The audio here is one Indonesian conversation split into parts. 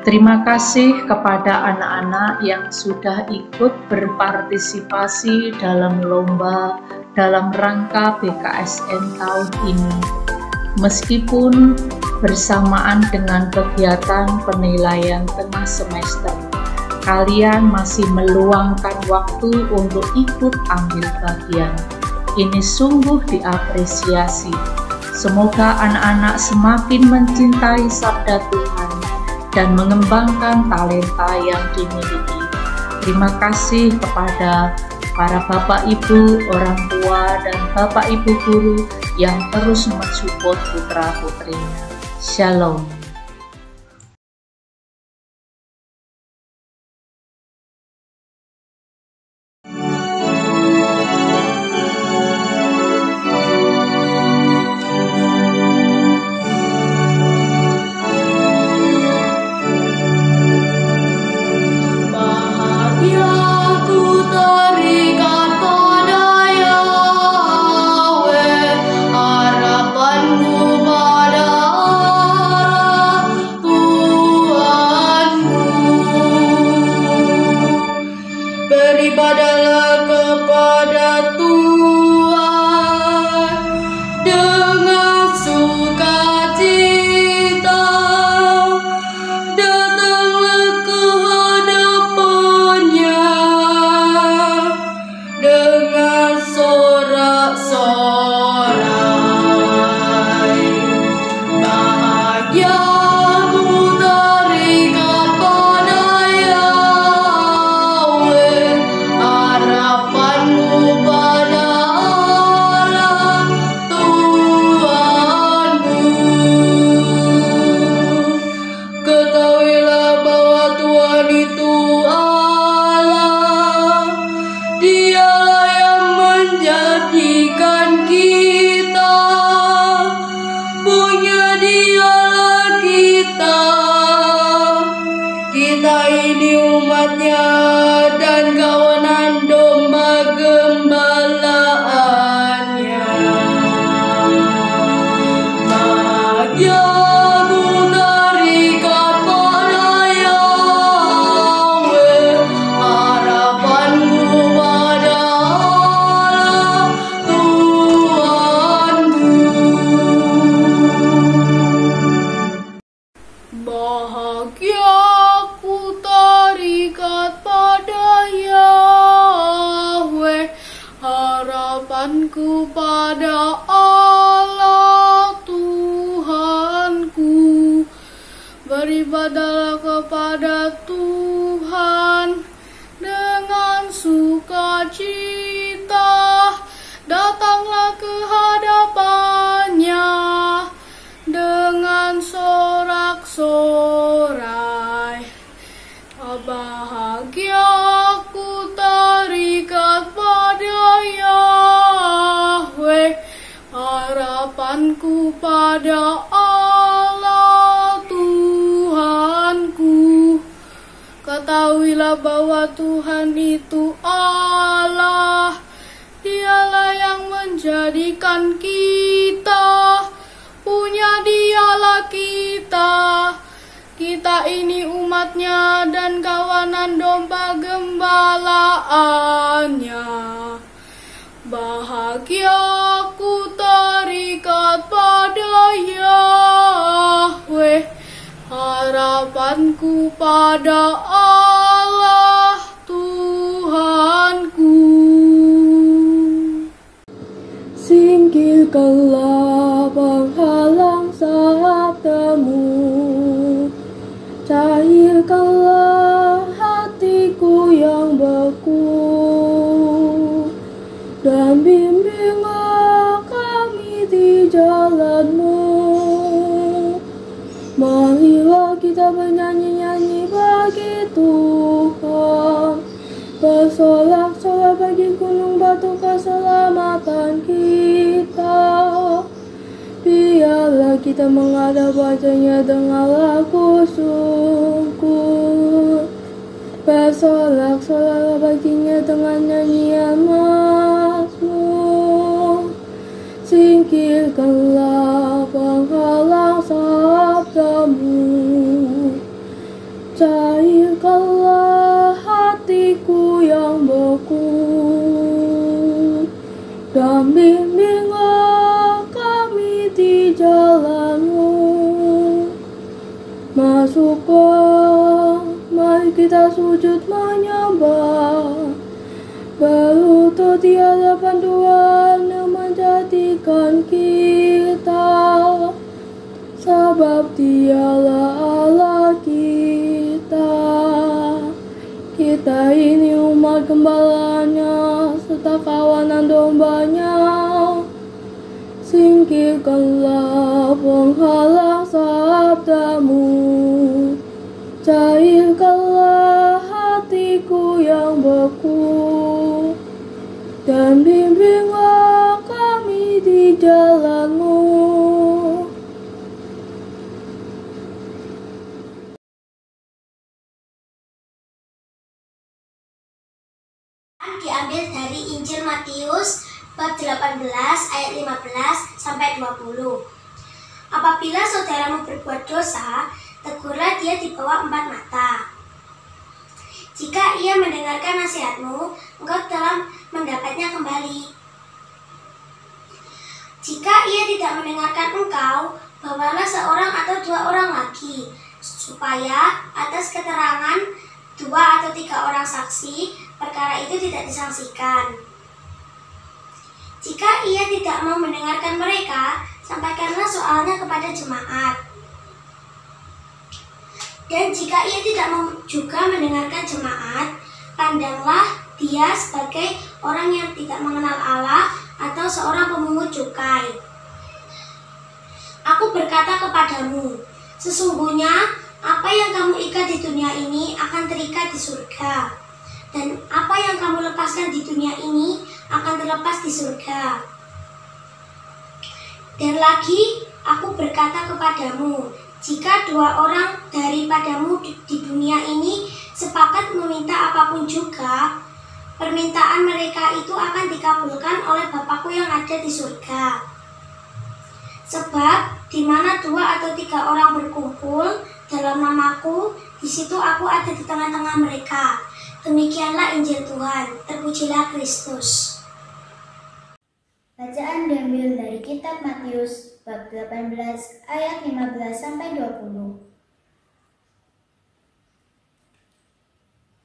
Terima kasih kepada anak-anak yang sudah ikut berpartisipasi dalam lomba dalam rangka BKSN tahun ini. Meskipun bersamaan dengan kegiatan penilaian tengah semester, kalian masih meluangkan waktu untuk ikut ambil bagian. Ini sungguh diapresiasi. Semoga anak-anak semakin mencintai sabda Tuhan dan mengembangkan talenta yang dimiliki. Terima kasih kepada para Bapak Ibu, orang tua, dan Bapak Ibu guru yang terus mensupport putra-putrinya. Shalom. Beribadalah kepada Tuhan dengan sukacita, datanglah ke hadapannya dengan sorak-sorai. Bahagia kita ini umatnya dan kawanan domba gembalaannya. Bahagia ku terikat pada Yahweh, harapanku pada Allah Tuhanku. Bahagia terikat pada Yahweh, harapanku pada Allah Tuhanku. Beribadalah kepada Tuhan dengan sukacita, datanglah ke hadapannya dengan sorak-sorai. Bahagia ku terikat pada Yahweh, harapanku pada Allah Tuhanku. Ketahuilah bahwa Tuhan itu Allah, Dialah yang menjadikan kita, punya Dialah kita. Kita ini umatnya dan kawanan domba gembalaannya. Bahagia ku terikat pada Yahweh, harapanku pada Allah Tuhanku. Singkirkanlah penghalang sabdamu, cairkanlah hatiku yang beku, dan bimbinglah kami di jalanmu. Marilah kita bernyanyi-nyanyi bagi Tuhan, bersorak-sorak bagi gunung batu keselamatan kita. Biarlah kita menghadap wajahnya dengan lagu syukur, bersorak-sorak baginya dengan nyanyian mazmur. Singkirkanlah penghalang sabdamu, dan bimbinglah kami di jalan-Mu. Masuklah, mari kita sujud menyembah. Berlutut di hadapan Tuhan yang menjadikan kita, sebab Dialah Allah kita. Kita ini umat gembala-Nya serta kawanan domba-Nya. Singkirkanlah penghalang sabda-Mu, cairkanlah hatiku yang beku, dan bimbinglah kami di jalan-Mu. Diambil dari Injil Matius bab 18 ayat 15 sampai 20. Apabila saudaramu berbuat dosa, tegurlah dia di bawah 4 mata. Jika ia mendengarkan nasihatmu, engkau telah mendapatnya kembali. Jika ia tidak mendengarkan engkau, bawalah seorang atau 2 orang lagi, supaya atas keterangan 2 atau 3 orang saksi, perkara itu tidak disangsikan. Jika ia tidak mau mendengarkan mereka, sampaikanlah soalnya kepada jemaat. Dan jika ia tidak mau juga mendengarkan jemaat, pandanglah dia sebagai orang yang tidak mengenal Allah atau seorang pemungut cukai. Aku berkata kepadamu, sesungguhnya apa yang kamu ikat di dunia ini akan terikat di surga, dan apa yang kamu lepaskan di dunia ini akan terlepas di surga. Dan lagi, aku berkata kepadamu, jika 2 orang daripadamu di dunia ini sepakat meminta apapun juga, permintaan mereka itu akan dikabulkan oleh Bapa-Ku yang ada di surga. Sebab di mana 2 atau 3 orang berkumpul dalam nama-Ku, di situ Aku ada di tengah-tengah mereka. Demikianlah Injil Tuhan. Terpujilah Kristus. Bacaan diambil dari kitab Matius bab 18 ayat 15 sampai 20.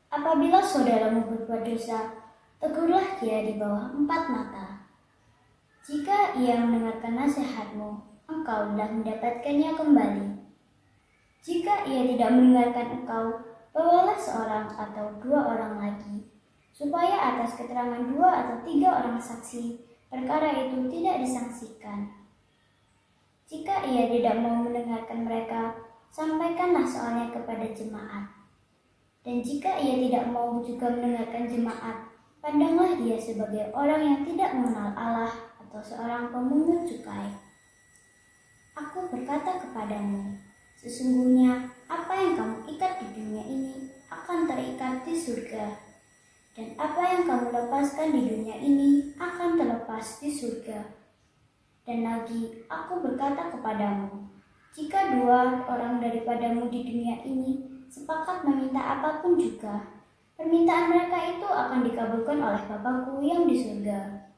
Apabila saudaramu berbuat dosa, tegurlah dia di bawah 4 mata. Jika ia mendengarkan nasihatmu, engkau telah mendapatkannya kembali. Jika ia tidak mendengarkan engkau, bawalah seorang atau 2 orang lagi, supaya atas keterangan 2 atau 3 orang saksi, perkara itu tidak disangsikan. Jika ia tidak mau mendengarkan mereka, sampaikanlah soalnya kepada jemaat. Dan jika ia tidak mau juga mendengarkan jemaat, pandanglah dia sebagai orang yang tidak mengenal Allah atau seorang pemungut cukai. Aku berkata kepadamu, sesungguhnya apa yang kamu ikat di dunia ini akan terikat di surga, dan apa yang kamu lepaskan di dunia ini akan terlepas di surga. Dan lagi, aku berkata kepadamu, jika 2 orang daripadamu di dunia ini sepakat meminta apapun juga, permintaan mereka itu akan dikabulkan oleh Bapa-Ku yang di surga.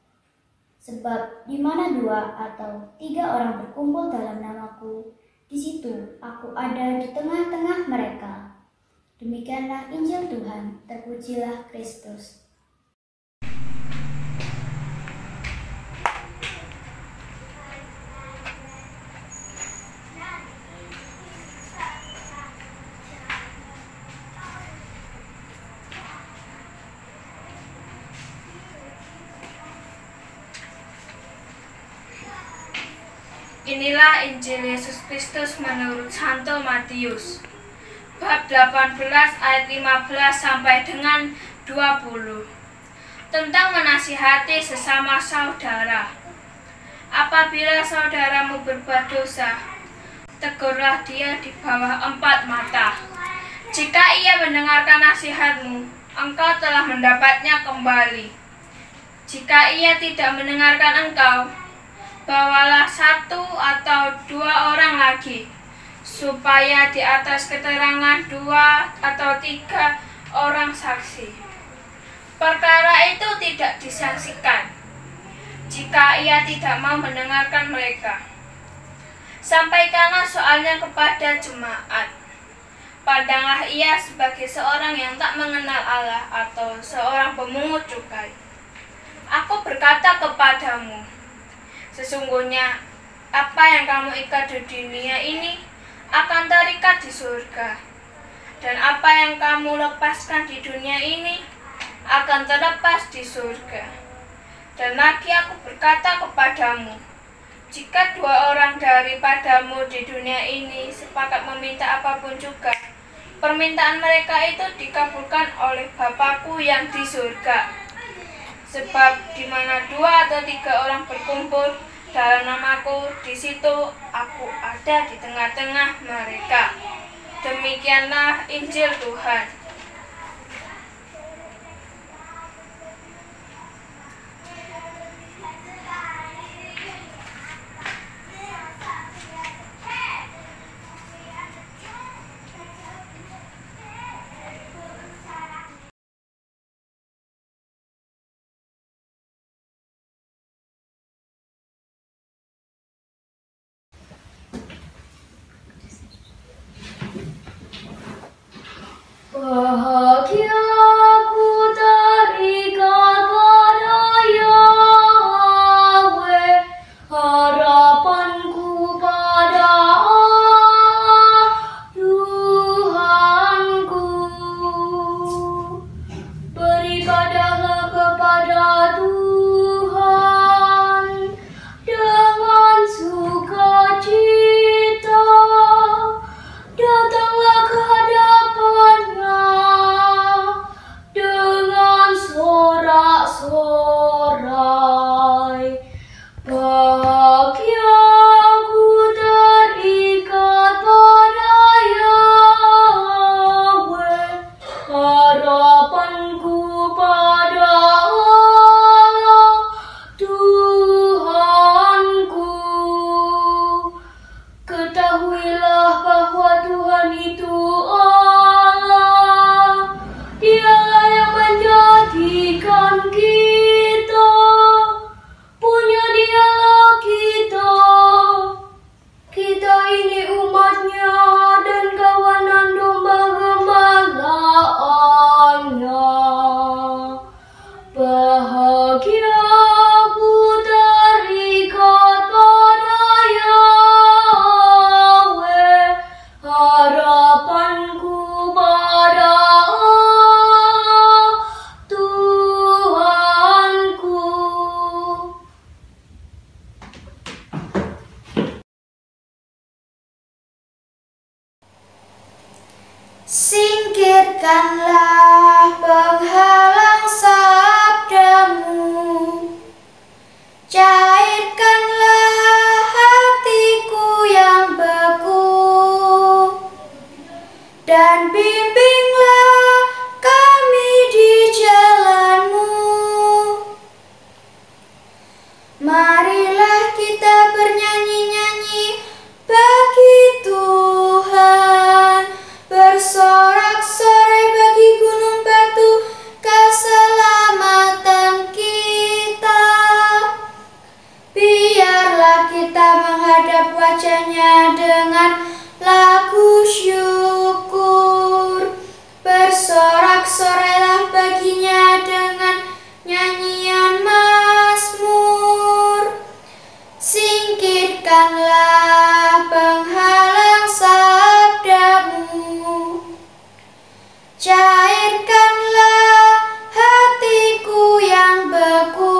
Sebab di mana 2 atau 3 orang berkumpul dalam nama-Ku, di situ Aku ada di tengah-tengah mereka. Demikianlah Injil Tuhan. Terpujilah Kristus. Inilah Injil Yesus Kristus menurut Santo Matius, bab 18 ayat 15 sampai dengan 20, tentang menasihati sesama saudara. Apabila saudaramu berbuat dosa, tegurlah dia di bawah 4 mata. Jika ia mendengarkan nasihatmu, engkau telah mendapatnya kembali. Jika ia tidak mendengarkan engkau, bawalah 1 atau 2 orang lagi, supaya di atas keterangan 2 atau 3 orang saksi, perkara itu tidak disangsikan. jika ia tidak mau mendengarkan mereka. Sampaikanlah soalnya kepada jemaat. Pandanglah ia sebagai seorang yang tak mengenal Allah atau seorang pemungut cukai. Aku berkata kepadamu, sesungguhnya apa yang kamu ikat di dunia ini akan terikat di surga, dan apa yang kamu lepaskan di dunia ini akan terlepas di surga. Dan lagi aku berkata kepadamu, jika 2 orang daripadamu di dunia ini sepakat meminta apapun juga, permintaan mereka itu dikabulkan oleh Bapa-Ku yang di surga. Sebab di mana 2 atau 3 orang berkumpul dalam nama-Ku, di situ Aku ada di tengah-tengah mereka. Demikianlah Injil Tuhan. Bahagia ku terikat pada Yahweh, harapanku pada Allah Tuhanku. Beribadahlah kepada Tuhan dengan sukacita, datanglah ke hadapan-Nya dengan sorak-sorai. Bahagia ku terikat pada Yahweh, harapanku pada Allah Tuhanku. Ketahuilah bahwa Tuhan itu Allah. Dialah yang menjadikan kita, punya Dialah kita. Kita ini umat-Nya dan kawanan domba gembalaannya. Bahagia ku terikat pada Yahweh, harapanku pada Allah Tuhanku. Singkirkanlah penghalang sabdamu, cairkanlah hatiku yang beku, dan bimbinglah kami di jalan-Mu. Marilah kita bernyanyi-nyanyi bagi Tuhan, bersorak-sorai bagi gunung batu keselamatan kita. Biarlah kita menghadap wajah-Nya dengan lagu syukur, bersorak-sorailah baginya dengan nyanyian mazmur. Singkirkanlah penghalang sabdamu, cairkanlah hatiku yang beku,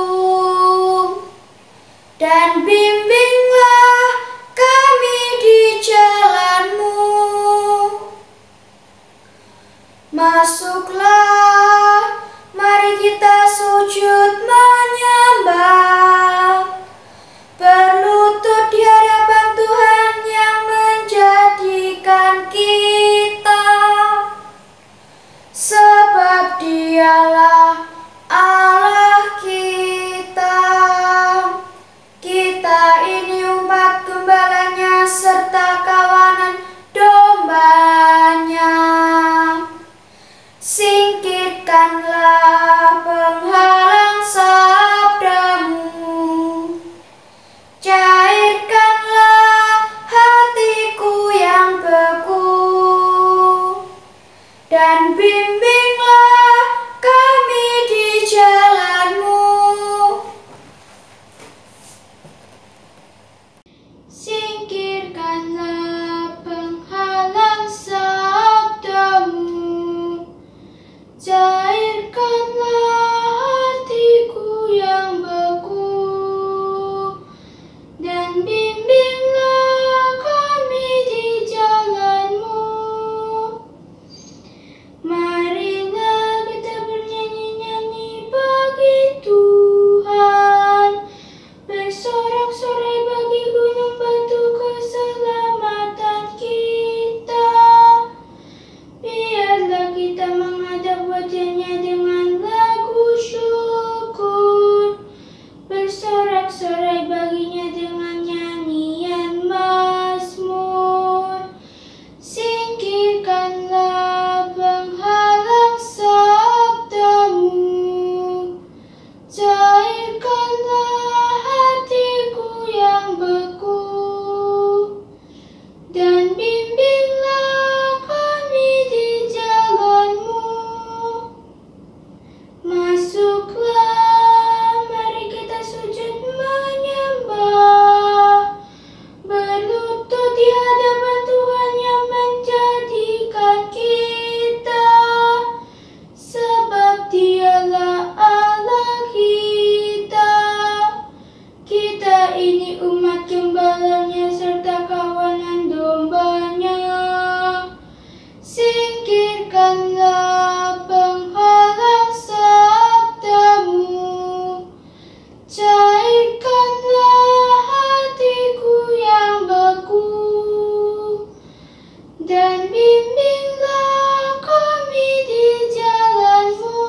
dan bimbinglah kami di jalan-Mu. Masuklah, mari kita sujud menyembah, berlutut di hadapan Tuhan yang menjadikan kita. Sebab Dialah Allah kita, kita bersorak-sorai bagi gunung batu keselamatan kita. Biarlah kita menghadap wajahnya dengan lagu syukur, bersorak-sorai baginya dengan nyanyian mazmur. Singkirkanlah penghalang sabdamu, cairkanlah hatiku yang beku, dan bimbinglah kami di jalanmu. Masuklah, mari kita sujud menyembah, berlutut di hadapan Tuhan yang menjadikan kita, sebab Dialah Allah kita. Kita ini umat gembalanya serta kawanan dombanya. Singkirkanlah penghalang sabdamu, cairkanlah hatiku yang beku, dan bimbinglah kami di jalanmu.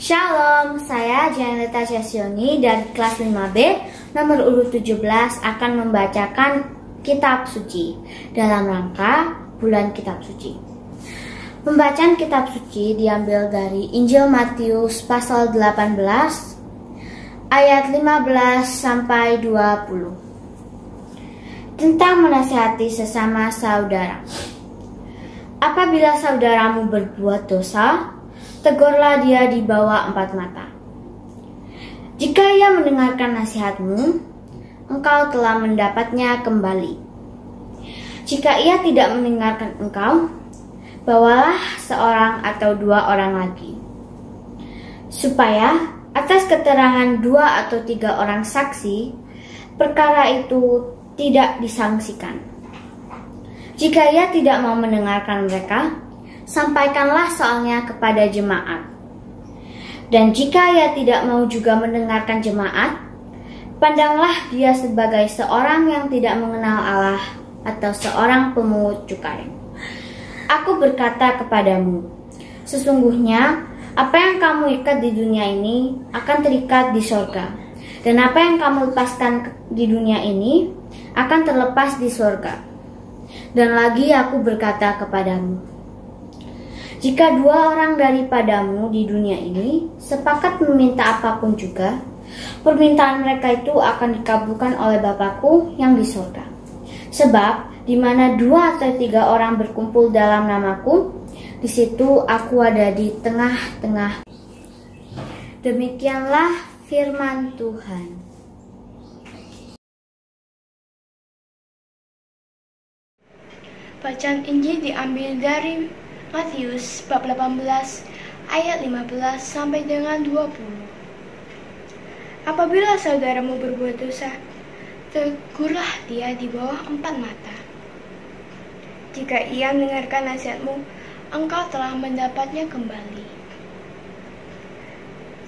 Shalom, saya Janeta Cesioni dari kelas 5B nomor urut 17 akan membacakan kitab suci dalam rangka bulan kitab suci. Pembacaan kitab suci diambil dari Injil Matius pasal 18 ayat 15 sampai 20. Tentang menasihati sesama saudara. Apabila saudaramu berbuat dosa, tegurlah dia di bawah 4 mata. Jika ia mendengarkan nasihatmu, engkau telah mendapatnya kembali. Jika ia tidak mendengarkan engkau, bawalah seorang atau 2 orang lagi, supaya atas keterangan 2 atau 3 orang saksi, perkara itu tidak disangsikan. Jika ia tidak mau mendengarkan mereka, sampaikanlah soalnya kepada jemaat. Dan jika ia tidak mau juga mendengarkan jemaat, pandanglah dia sebagai seorang yang tidak mengenal Allah atau seorang pemungut cukai. Aku berkata kepadamu, sesungguhnya apa yang kamu ikat di dunia ini akan terikat di sorga, dan apa yang kamu lepaskan di dunia ini akan terlepas di sorga. Dan lagi aku berkata kepadamu, jika 2 orang daripadamu di dunia ini sepakat meminta apapun juga, permintaan mereka itu akan dikabulkan oleh Bapa-Ku yang di sorga. Sebab di mana 2 atau 3 orang berkumpul dalam nama-Ku, di situ Aku ada di tengah-tengah. Demikianlah firman Tuhan. Bacaan Injil diambil dari Matius bab 18 ayat 15 sampai dengan 20. Apabila saudaramu berbuat dosa, tegurlah dia di bawah 4 mata. Jika ia mendengarkan nasihatmu, engkau telah mendapatnya kembali.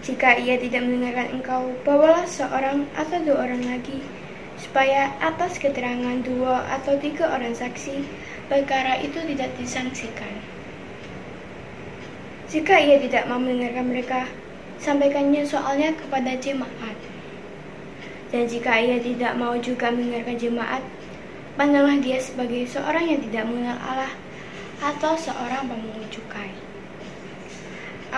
Jika ia tidak mendengarkan engkau, bawalah seorang atau 2 orang lagi, supaya atas keterangan 2 atau 3 orang saksi, perkara itu tidak disangsikan. Jika ia tidak mau mendengarkan mereka, sampaikannya soalnya kepada jemaat. Dan jika ia tidak mau juga mendengarkan jemaat, pandanglah dia sebagai seorang yang tidak mengenal Allah atau seorang pemungut cukai.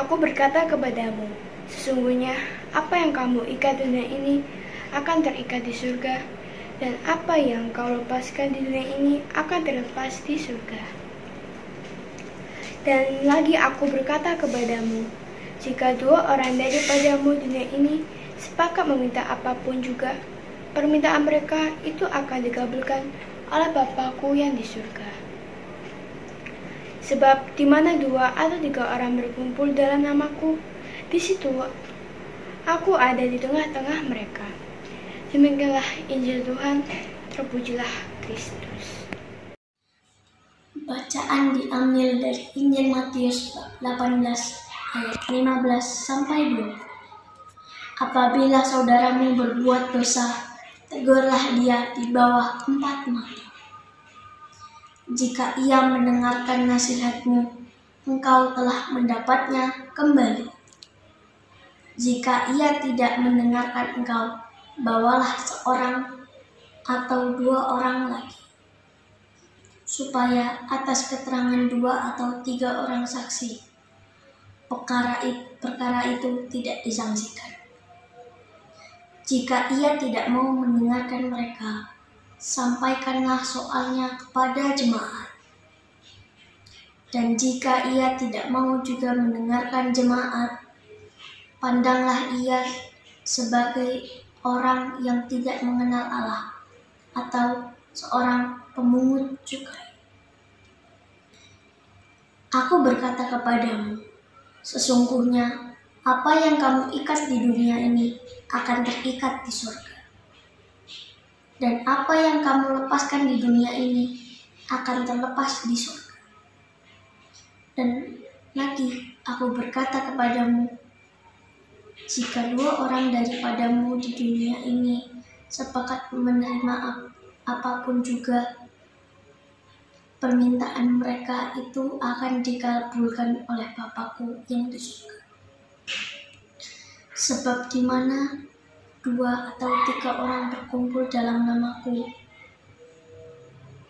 Aku berkata kepadamu, sesungguhnya apa yang kamu ikat di dunia ini akan terikat di surga, dan apa yang kau lepaskan di dunia ini akan terlepas di surga. Dan lagi aku berkata kepadamu, jika 2 orang daripadamu di dunia ini sepakat meminta apapun juga, permintaan mereka itu akan dikabulkan oleh Bapa-Ku yang di surga. Sebab di mana 2 atau 3 orang berkumpul dalam nama-Ku, di situ Aku ada di tengah-tengah mereka. Demikianlah Injil Tuhan, terpujilah Kristus. Bacaan diambil dari Injil Matius 18 ayat 15 sampai 20. Apabila saudaramu berbuat dosa, tegurlah dia di bawah 4 mata. Jika ia mendengarkan nasihatmu, engkau telah mendapatnya kembali. Jika ia tidak mendengarkan engkau, bawalah seorang atau 2 orang lagi, supaya atas keterangan 2 atau 3 orang saksi, perkara itu tidak disangsikan. Jika ia tidak mau mendengarkan mereka, sampaikanlah soalnya kepada jemaat. Dan jika ia tidak mau juga mendengarkan jemaat, pandanglah ia sebagai orang yang tidak mengenal Allah atau seorang pemungut cukai. Aku berkata kepadamu, sesungguhnya apa yang kamu ikat di dunia ini akan terikat di surga. Dan apa yang kamu lepaskan di dunia ini akan terlepas di surga. Dan lagi aku berkata kepadamu, jika 2 orang daripadamu di dunia ini sepakat menerima apapun juga permintaan mereka, itu akan dikabulkan oleh Bapa-Ku yang di surga. Sebab di mana 2 atau 3 orang berkumpul dalam nama-Ku,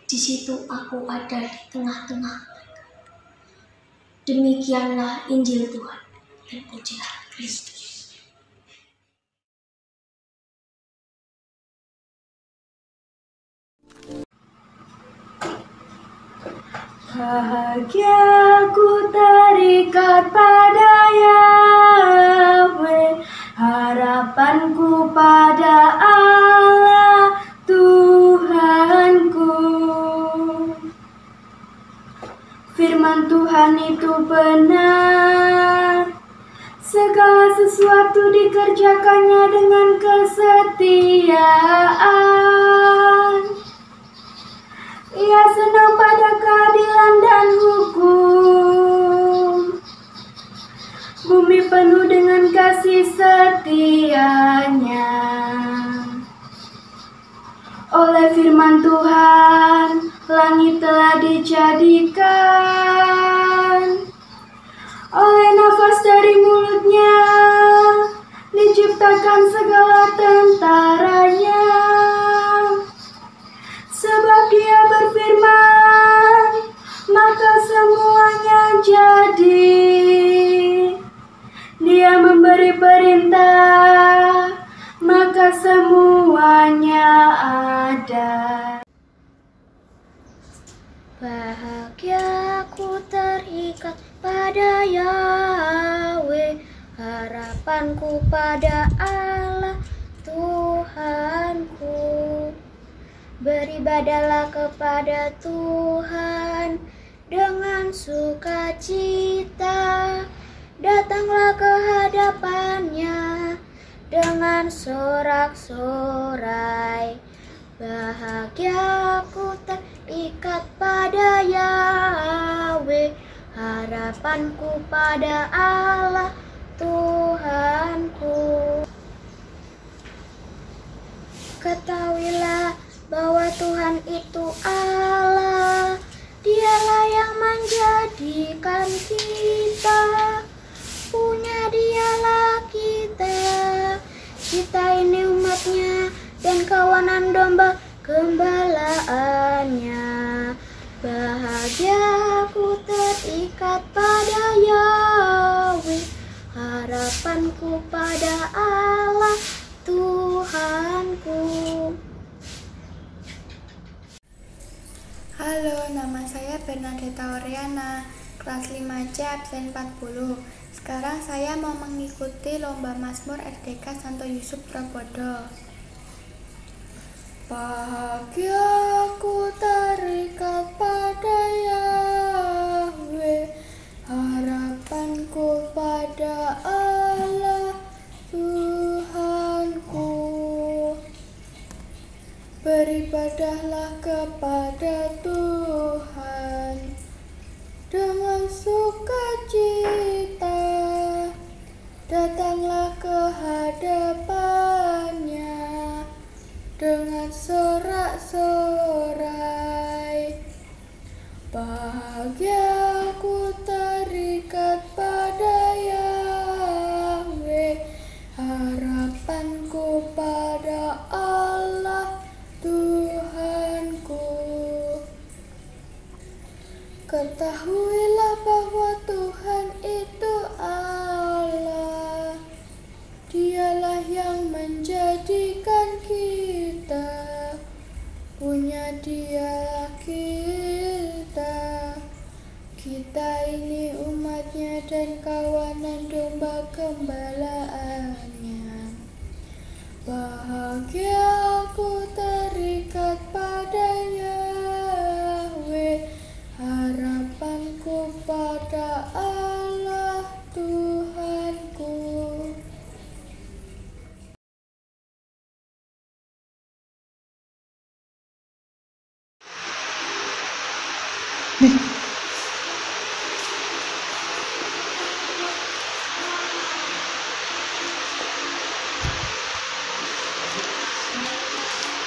di situ Aku ada di tengah-tengah mereka. Demikianlah Injil Tuhan. Terpujilah Kristus. Bahagia ku terikat pada Yahweh, harapanku pada Allah Tuhanku. Firman Tuhan itu benar, segala sesuatu dikerjakannya dengan kesetiaan. Ia senang pada keadilan dan hukum. Bumi penuh dengan kasih setianya. Oleh firman Tuhan, langit telah dijadikan. Oleh nafas dari mulutnya, diciptakan segala tentaranya. Sebab Dia berfirman, maka semuanya jadi. Dia memberi perintah, maka semuanya ada. Bahagia ku terikat pada Yahweh, harapanku pada Allah Tuhanku. Beribadalah kepada Tuhan dengan sukacita, datanglah ke hadapannya dengan sorak-sorai. Bahagia ku terikat pada Yahweh, harapanku pada Allah Tuhanku. Ketahuilah bahwa Tuhan itu Allah, Dialah yang menjadikan kita, punya Dialah kita. Kita ini umatnya dan kawanan domba gembalaannya. Bahagia ku terikat pada Yahweh, harapanku pada Allah Tuhanku. Halo, nama saya Bernadetta Oriana, kelas 5C absen 40. Sekarang saya mau mengikuti lomba Mazmur RDK Santo Yusuf Prabodo. Bahagia ku terikat pada Yahweh, harapanku pada Allah Tuhanku. Beribadahlah kepada Tuhan datanglah ke hadapannya dengan sorak-sorai. Bahagiaku terikat pada Yahweh, harapanku pada Allah Tuhanku. Ketahuilah bahwa Tuhan itu Allah. Dialah yang menjadikan kita, punya Dialah kita. Kita ini umatnya dan kawanan domba gembalaannya. Bahagiaku terikat pada Yahweh, harapanku pada Allah Tuhanku.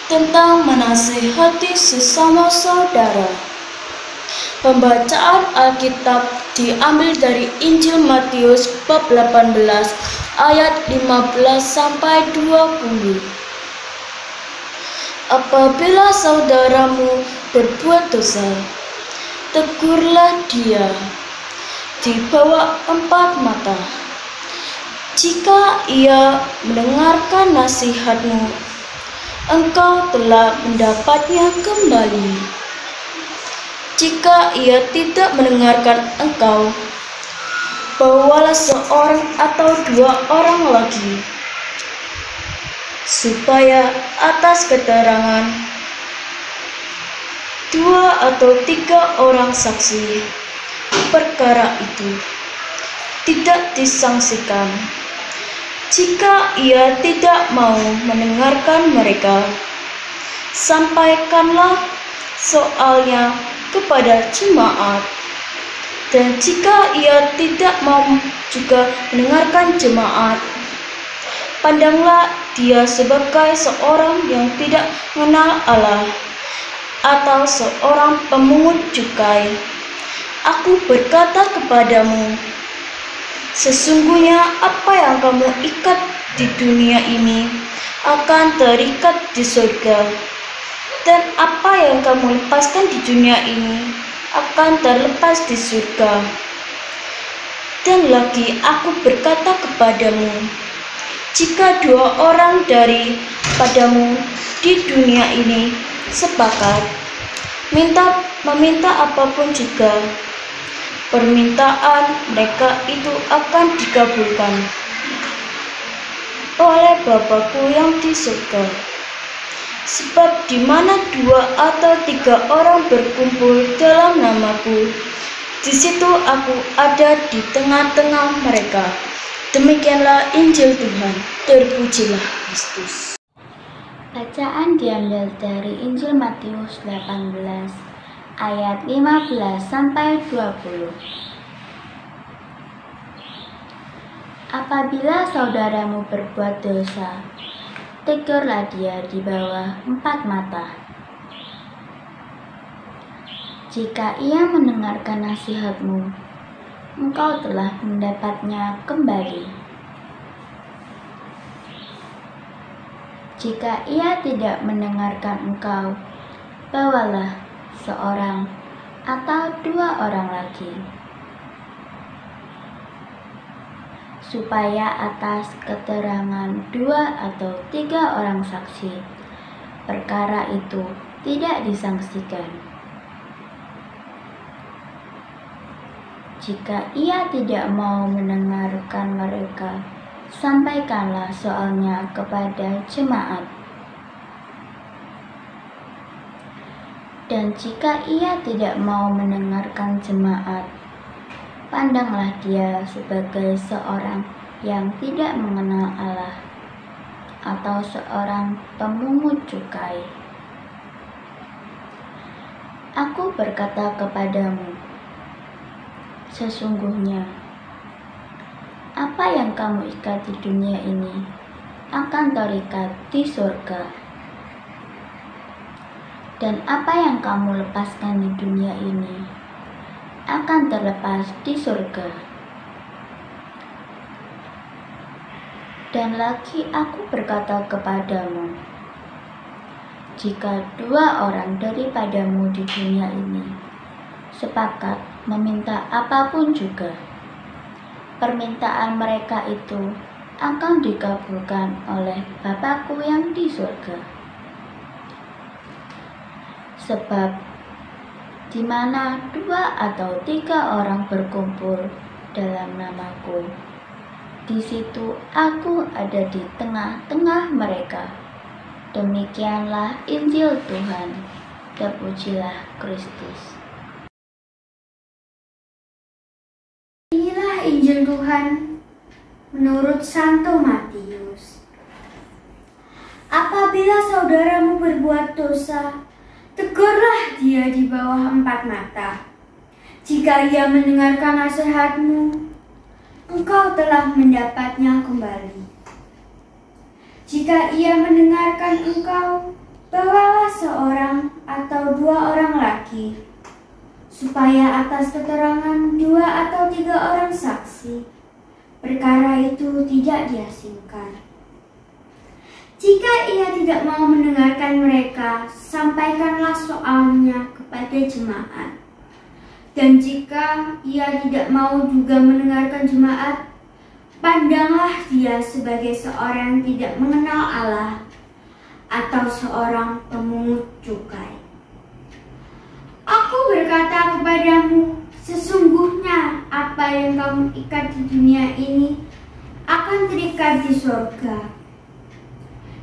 Tentang menasihati sesama saudara. Pembacaan Alkitab diambil dari Injil Matius bab 18 ayat 15 sampai 20. Apabila saudaramu berbuat dosa, tegurlah dia di bawah 4 mata. Jika ia mendengarkan nasihatmu, engkau telah mendapatnya kembali. Jika ia tidak mendengarkan engkau, bawalah seorang atau 2 orang lagi, supaya atas keterangan 2 atau 3 orang saksi perkara itu tidak disangsikan. Jika ia tidak mau mendengarkan mereka, sampaikanlah soalnya kepada jemaat. Dan jika ia tidak mau juga mendengarkan jemaat, pandanglah dia sebagai seorang yang tidak mengenal Allah atau seorang pemungut cukai. Aku berkata kepadamu, sesungguhnya apa yang kamu ikat di dunia ini akan terikat di surga, dan apa yang kamu lepaskan di dunia ini akan terlepas di surga. Dan lagi aku berkata kepadamu, jika 2 orang daripadamu di dunia ini sepakat meminta apapun juga, permintaan mereka itu akan dikabulkan oleh Bapa-Ku yang di surga. Sebab di mana 2 atau 3 orang berkumpul dalam nama-Ku, di situ Aku ada di tengah-tengah mereka. Demikianlah Injil Tuhan. Terpujilah Kristus. Bacaan diambil dari Injil Matius 18 ayat 15 sampai 20. Apabila saudaramu berbuat dosa, tegurlah dia di bawah 4 mata. Jika ia mendengarkan nasihatmu, engkau telah mendapatnya kembali. Jika ia tidak mendengarkan engkau, bawalah seorang atau 2 orang lagi, supaya atas keterangan 2 atau 3 orang saksi perkara itu tidak disangsikan. Jika ia tidak mau mendengarkan mereka, sampaikanlah soalnya kepada jemaat. Dan jika ia tidak mau mendengarkan jemaat, pandanglah dia sebagai seorang yang tidak mengenal Allah atau seorang pemungut cukai. Aku berkata kepadamu, sesungguhnya apa apa yang kamu ikat di dunia ini akan terikat di surga. Dan apa yang kamu lepaskan di dunia ini akan terlepas di surga. Dan lagi aku berkata kepadamu, jika 2 orang daripadamu di dunia ini sepakat meminta apapun juga, permintaan mereka itu akan dikabulkan oleh Bapa-Ku yang di surga. Sebab di mana 2 atau 3 orang berkumpul dalam nama-Ku, di situ Aku ada di tengah-tengah mereka. Demikianlah Injil Tuhan. Terpujilah Kristus. Inilah Injil Tuhan menurut Santo Matius. Apabila saudaramu berbuat dosa, tegurlah dia di bawah 4 mata. Jika ia mendengarkan nasihatmu, engkau telah mendapatnya kembali. Jika ia mendengarkan engkau, bawalah 1 atau 2 orang lagi, supaya atas keterangan 2 atau 3 orang saksi, perkara itu tidak diasingkan. Jika ia tidak mau mendengarkan mereka, sampaikanlah soalnya kepada jemaat. Dan jika ia tidak mau juga mendengarkan jemaat, pandanglah dia sebagai seorang yang tidak mengenal Allah atau seorang pemungut cukai. Aku berkata kepadamu, sesungguhnya apa yang kamu ikat di dunia ini akan terikat di surga.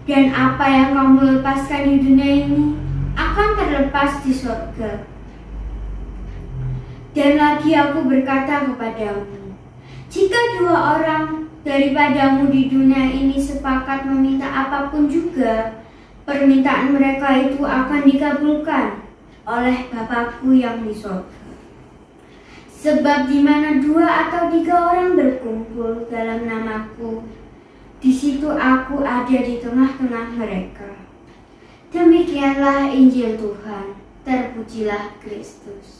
Dan apa yang kamu lepaskan di dunia ini akan terlepas di surga. Dan lagi aku berkata kepadamu, jika 2 orang daripadamu di dunia ini sepakat meminta apapun juga, permintaan mereka itu akan dikabulkan oleh Bapa-Ku yang di surga. Sebab di mana 2 atau 3 orang berkumpul dalam nama-Ku, di situ Aku ada di tengah-tengah mereka. Demikianlah Injil Tuhan. Terpujilah Kristus.